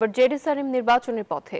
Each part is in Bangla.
এবার জেডিসারিম নির্বাচনের পথে।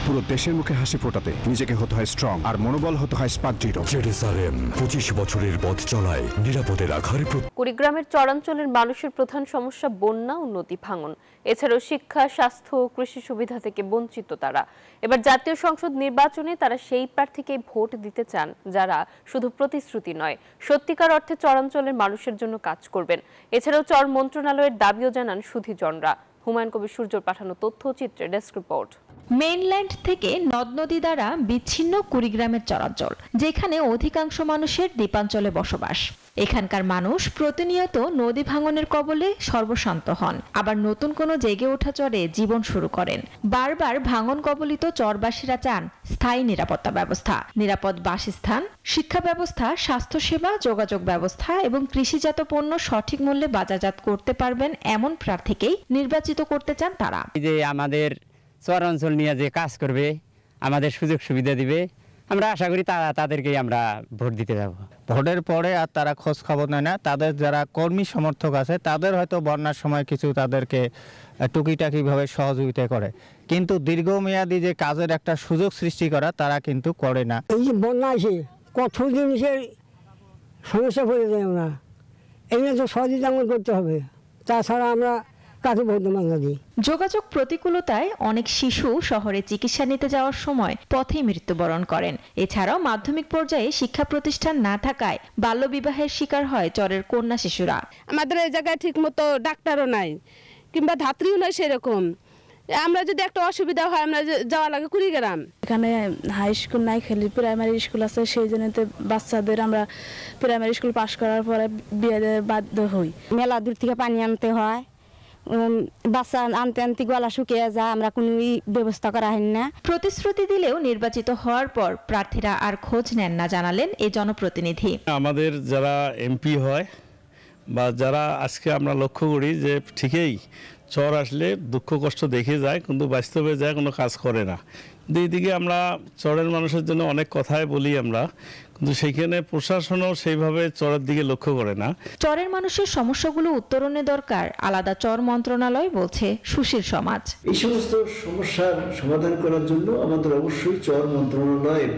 পুরো দেশের মুখে হাসি ফোটাতে নিজেকে হতে হয় স্ট্রং আর মনোবল হতে হয় স্পার্ক জিরো। জেডিসারিম 25 বছরের পথ চলায় নিরাপদে রাখার। কুড়িগ্রামের চরাঞ্চলের মানুষের প্রধান সমস্যা বন্যা ও নদী ভাঙন। এছাড়াও শিক্ষা, স্বাস্থ্য ও কৃষি সুবিধা থেকে বঞ্চিত তারা। এবার জাতীয় সংসদ নির্বাচনে তারা সেই প্রার্থীকে ভোট দিতে চান যারা শুধু প্রতিশ্রুতি নয়, সত্যিকার অর্থে চরাঞ্চলের মানুষের জন্য কাজ করবেন। এছাড়াও চর মন্ত্রণালয়ের দাবিও জানান সুধীজনরা। হুমায়ুন কবির সূর্যর পাঠানো তথ্যচিত্রে ডেস্ক রিপোর্ট। মেইনল্যান্ড থেকে নদ নদী দ্বারা বিচ্ছিন্ন কুড়িগ্রামের চরাঞ্চল, যেখানে অধিকাংশ মানুষের দ্বীপাঞ্চলে বসবাস। এখানকার মানুষ প্রতিনিয়ত নদী ভাঙনের কবলে সর্বশান্ত হন, আবার নতুন কোনো জেগে ওঠা চরে জীবন শুরু করেন। বারবার ভাঙন কবলিত চরবাসীরা চান স্থায়ী নিরাপত্তা ব্যবস্থা, নিরাপদ বাসস্থান, শিক্ষা ব্যবস্থা, স্বাস্থ্যসেবা, যোগাযোগ ব্যবস্থা এবং কৃষিজাত পণ্য সঠিক মূল্যে বাজারজাত করতে পারবেন এমন প্রার্থীকেই নির্বাচিত করতে চান তারা। যে আমাদের চর অঞ্চল নিয়ে যে কাজ করবে, আমাদের সুযোগ সুবিধা দিবে, আমরা আশা করি তাদেরকেই আমরা ভোট দিতে যাব। ভোটের পরে আর তারা খোঁজ খবর নেয় না। তাদের যারা কর্মী সমর্থক আছে তাদের হয়তো বন্যার সময় কিছু তাদেরকে টুকিটাকিভাবে সহযোগিতা করে, কিন্তু দীর্ঘমেয়াদী যে কাজের একটা সুযোগ সৃষ্টি করা তারা কিন্তু করে না। এই যে বন্যা আসে কত জিনিসের সমস্যা পড়ে যায়, আমরা এগুলো তো সহযোগিতা করতে হবে, তাছাড়া আমরা যোগাযোগ প্রতিকূলতায় অনেক শিশু শহরে চিকিৎসা নিতে যাওয়ার সময় পথেই মৃত্যুবরণ করেন। এছাড়াও মাধ্যমিক পর্যায়ে শিক্ষা প্রতিষ্ঠান না থাকায় বাল্যবিবাহের শিকার হয় চরের কন্যা শিশুরা। আমাদের এই জায়গায় ঠিক মতো ডাক্তারও নাই কিংবা ধাত্রীও নাই সেরকম। আমরা যদি একটা অসুবিধা হয় আমরা যাওয়া লাগে কুড়িগ্রাম। এখানে হাই স্কুল নাই, খালি প্রাইমারি স্কুল আছে, সেই জন্য বাচ্চাদের আমরা প্রাইমারি স্কুল পাশ করার পরে বিয়ে বাধ্য হই। মেলা দূর থেকে পানি আনতে হয়, বাচ্চা আনতে আনতে গলা শুকিয়ে যায়, আমরা কোনো ব্যবস্থা করা হয় না। প্রতিশ্রুতি দিলেও নির্বাচিত হওয়ার পর প্রার্থীরা আর খোঁজ নেন না, জানালেন এই জনপ্রতিনিধি। আমাদের যারা এমপি হয় বা যারা আজকে আমরা লক্ষ্য করি যে ঠিকই চর আসলে দুঃখ কষ্ট দেখে যায়, কিন্তু বাস্তবে যায় কোনো কাজ করে না। এইদিকে আমরা চরের মানুষের জন্য অনেক কথাই বলি আমরা, কিন্তু সেইখানে প্রশাসনও সেইভাবে চরের দিকে লক্ষ্য করে না। চরের মানুষের সমস্যাগুলো উত্তরণে দরকার আলাদা চর মন্ত্রণালয়, বলছে সুশীল সমাজ। এই সমস্ত সমস্যার সমাধান করার জন্য আমাদের অবশ্যই চর মন্ত্রণালয়ের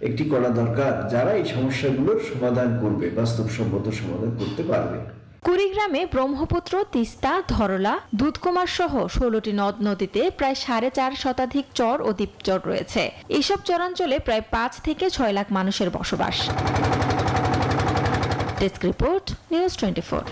একটি করা দরকার, যারা এই সমস্যাগুলোর সমাধান করবে, বাস্তবসম্মত সমাধান করতে পারবে। কুড়িগ্রামে ব্রহ্মপুত্র, তিস্তা, ধরলা, দুধকুমার সহ 16টি নদ নদীতে প্রায় 4.5 শতাধিক চর ও দ্বীপচর রয়েছে। এসব চরাঞ্চলে প্রায় 5 থেকে 6 লাখ মানুষের বসবাস। Desk report, news 24।